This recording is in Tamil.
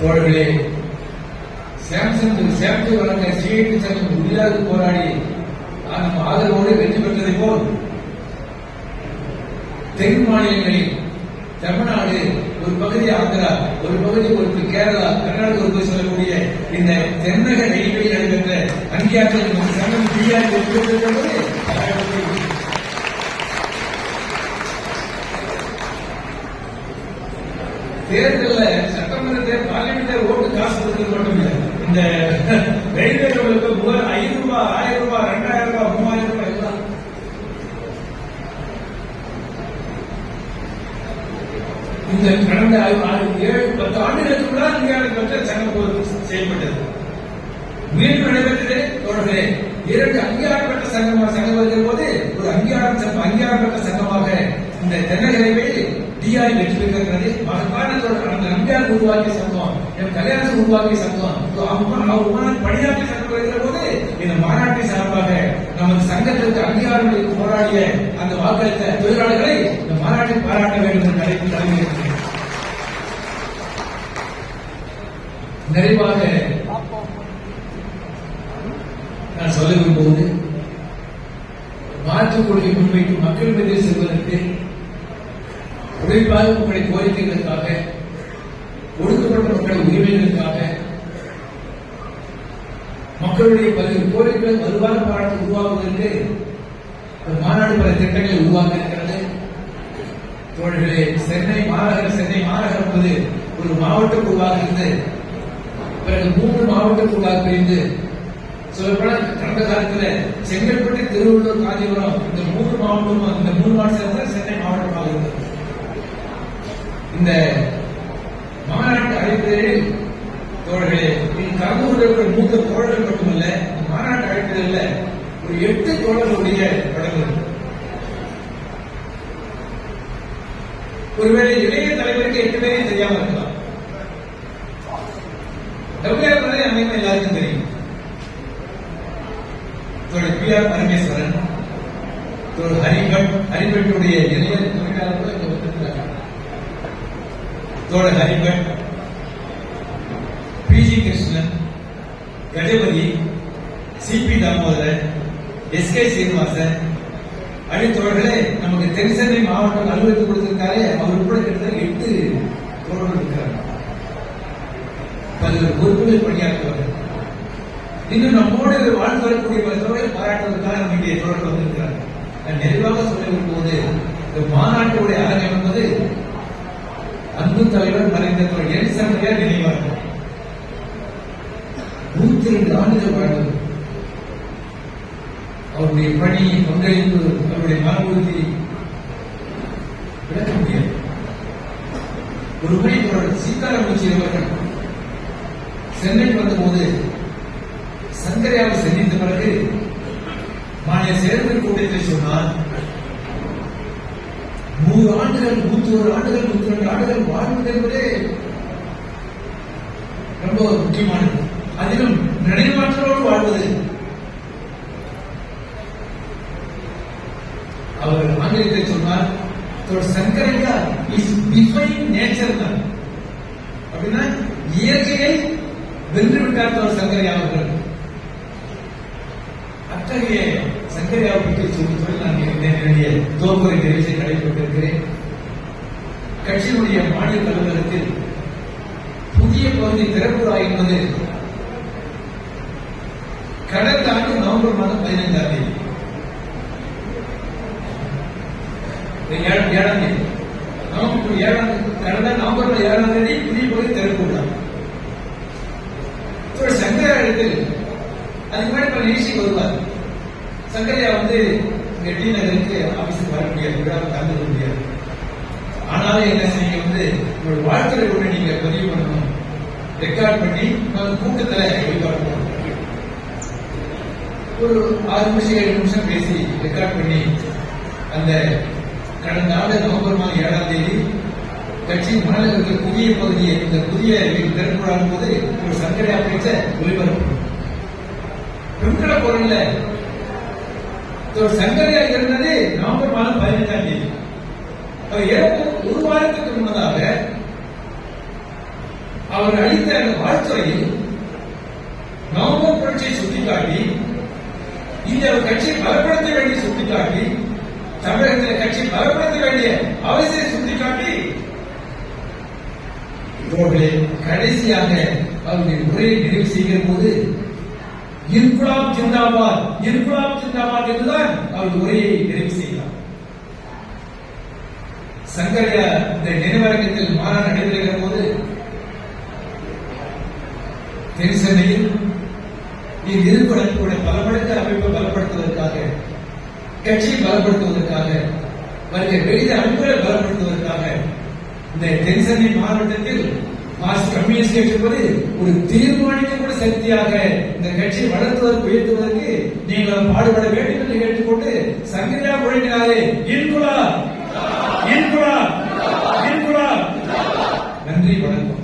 தோழர்களே, சாம்சங் வழங்க சிஐடி சங்கம் உறுதியாக போராடி நம் ஆதரவோடு வெற்றி பெற்றதை போல் தென் மாநிலங்களில் தமிழ்நாடு ஒரு பகுதி, ஆந்திரா ஒரு பகுதி, ஒரு கேரளா, கர்நாடகா ஒரு சொல்லக்கூடிய இந்த தென்னக நெய்வேலி நடைபெற்ற அங்கீகாரத்தில் சங்கம் தேர்தலில் சட்டமன்ற பார்லிமெண்ட் ஓட்டு காசு கொடுக்கிறது மட்டும் இல்லை. இந்த ரயில்வே ரூபாய் 5 ரூபாய், 1000 ரூபாய், 2000 ரூபாய், 3000 ரூபாய் எல்லாம் இந்த கடந்த 7-10 ஆண்டுகளுக்கு முன்னால் இந்தியாவில் பெற்ற சங்கம் செயல்பட்டது. மீண்டும் நடைபெற்றது தோழர்களே. 2 அங்கீகாரப்பட்ட சங்கம் வருகிற போது ஒரு அங்கீகாரப்பட்ட சங்கமாக இந்த தென்னக ரயில்வே டிஆர் வெற்றி பெற்றிருக்கிறது. அந்த நம்பியார் உருவாக்கிய சங்கம், கல்யாணம் உருவாக்கிய சங்கம், பணியாற்றிய சங்கம் வருகிற போது இந்த மாநாட்டை சார்பாக நமது சங்கத்திற்கு அங்கீகாரம் போராடிய அந்த வாக்களித்த தொழிலாளர்களை இந்த மாநாட்டை பாராட்ட வேண்டும் என்று தலைமையிருக்கிறேன். நிறைவாக நான் சொல்ல விரும்புவது, மாற்றுக் கொள்கை முன்வைத்து மக்கள் மீது செல்வதற்கு உழைப்பாக உங்களுடைய கோரிக்கைகளுக்காக, ஒடுக்கப்பட்ட மக்களின் உரிமைகளுக்காக, மக்களுடைய பல்வேறு கோரிக்கைகளை வலுவான பாராட்டு உருவாக்குவதற்கு மாநாடு பல திட்டங்களை உருவாக்க இருக்கிறது. தோழர்களே, சென்னை மாநகரம் என்பது ஒரு மாவட்டம் உருவாகிறது. பிறகு 3 மாவட்டத்துக்குள்ளாக பிரிந்து சொல்லப்போனால் கடந்த காலத்தில் செங்கல்பட்டு, திருவள்ளூர், காஞ்சிபுரம் இந்த 3 மாவட்டமும் இந்த 3 மாவட்டம் சென்னை மாவட்டமாக இருந்தது. இந்த மாநாட்டு அழைப்புகளில் தோழர்களே, கடலூரில் இருக்கிற மூத்த தோழர்கள் மட்டுமல்ல, இந்த மாநாட்டு அழைப்புகளில் ஒரு 8 தோழர்களுடைய படங்கள். ஒருவேளை இளைய தலைவருக்கு 8 பேரையும் தெரியாமல் இருக்கலாம். டபிள்யூஆர் அமைப்பு எல்லாருக்கும் தெரியும். பி.ஆர். பரமேஸ்வரன், ஹரிபட்டுடைய இளைய தொழிலாளர்கள் இங்க வந்திருக்கிறார். தோழர் ஹரிபட், பி.ஜி. கிருஷ்ணன், கஜபதி, சி.பி. தாமோதரன், எஸ்.கே. சீனிவாசன், அடித்தோழர்களே நமக்கு தென்சென்னை மாவட்டம் அலுவலகத்தில் கொடுத்திருக்காரு. அவர் உட்பட கிட்டத்தட்ட 8 தோழர்கள் இருக்கிறார். பல்வேறு பொறுப்புகள் பணியாற்றுவார்கள். இன்னும் நம்மோடு வாழ்ந்து வரக்கூடிய பலத்தோடு பாராட்டுவதற்காக நம்ம இங்கே தோழர்கள் வந்திருக்கிறார். நான் நிறைவாக சொல்ல விரும்புவது, இந்த மாநாட்டுடைய அரங்கம் என்பது அன்பு தலைவர் மறைந்த என் சங்கையார் நினைவார்கள். 102 ஆண்டுகள் வாழ்ந்தது. அவருடைய பணி, பங்களிப்பு, அவருடைய மன உறுதி விளக்க முடியாது. ஒரு முறை சீதாராமூர்த்தி அவர்கள் சென்னைக்கு வந்தபோது சங்கரையாவை சந்தித்த பிறகு மாநில செயற்குழு கூட்டத்தில் சொன்னார், 100 ஆண்டுகள், 101 ஆண்டுகள், 102 ஆண்டுகள் வாழ்வது என்பதே ரொம்ப முக்கியமானது. அதிலும் நினைவாற்றலோடு வாழ்வது. அவர் ஆங்கிலத்தை சொன்னார், சங்கரையா இஸ் டிஃபைன் நேச்சர் தான். அப்படின்னா இயற்கையை வென்றுவிட்டார் சங்கரையா அவர்கள். அத்தகைய சங்கரையாவை பற்றி சொல்லி நான் என்னுடைய தோப்புரை நிறைவேற்றி நடைபெற்றிருக்கிறேன். கட்சியினுடைய மாநில அலுவலகத்தில் புதிய பகுதி திறப்புரா என்பது கடந்த ஆண்டு நவம்பர் மாதம் 15ஆம் தேதி, 7ஆம் தேதி, கடந்த நவம்பர் 7ஆம் தேதி புதிய பகுதி திறப்புரா. சங்கரையாவில் அதுக்கு முன்னாடி பல நிகழ்ச்சிக்கு வருவார். சங்கரையா டி நகருக்கு ஆபீஸுக்கு வர முடியாது, விழாவில் கலந்து கொள்ள முடியாது. ஆனாலும் என்ன செய்ய உங்களோட வாழ்த்துறை கூட நீங்க பதிவு பண்ணணும், ரெக்கார்ட் பண்ணி கூட்டத்தில் வெளிப்பாடு ஒரு 6 நிமிஷம் 7 நிமிஷம் பேசி ரெக்கார்ட் பண்ணி அந்த கடந்த ஆண்டு நவம்பர் மாதம் 7ஆம் தேதி கட்சி மாநிலத்தில் புதிய பகுதியை இந்த புதிய திறப்புறாடும் போது ஒரு சங்கரையா பேச்ச ஒளிபரப்பு பெண்களை போறீங்கள. சங்கரையா இருந்தது நவம்பர் மாதம் 15ஆம் தேதி. அவர் இறப்பு 1 வாரத்துக்கு முன்னதாக அவர் அளித்த அந்த வாழ்த்துறையில் நவம்பர் புரட்சியை சுட்டிக்காட்டி இந்த கட்சியை பலப்படுத்த வேண்டிய சுட்டிக்காட்டி தமிழகத்தில் கட்சியை பலப்படுத்த வேண்டிய அவசியம் சுட்டிக்காட்டி இவர்களே கடைசியாக அவருடைய உரையை நிறைவு செய்கிற போது இன்குலாப் ஜிந்தாபாத் என்றுதான் அவர் உரையை நிறைவு செய்தார். சங்கரையா இந்த நினைவரங்கத்தில் மாநாடு நடைபெறுகிற போது தென் சென்னையில் இருக்கக்கூடிய பல மடங்கு அமைப்பை பலப்படுத்துவதற்காக, கட்சியை பலப்படுத்துவதற்காக, வெளிய அமைப்புகளை பலப்படுத்துவதற்காக இந்த தென் சென்னை மாவட்டத்தில் மார்க்சிஸ்ட் கம்யூனிஸ்ட் கட்சி என்பது ஒரு தீர்மானிக்கக்கூடிய சக்தியாக இந்த கட்சியை வளர்த்துவதற்கு உயர்த்துவதற்கு நீங்கள் பாடுபட வேண்டும் என்று கேட்டுக்கொண்டு சங்கரையா முழங்கினாரே இன்குலாப். நன்றி, வணக்கம்.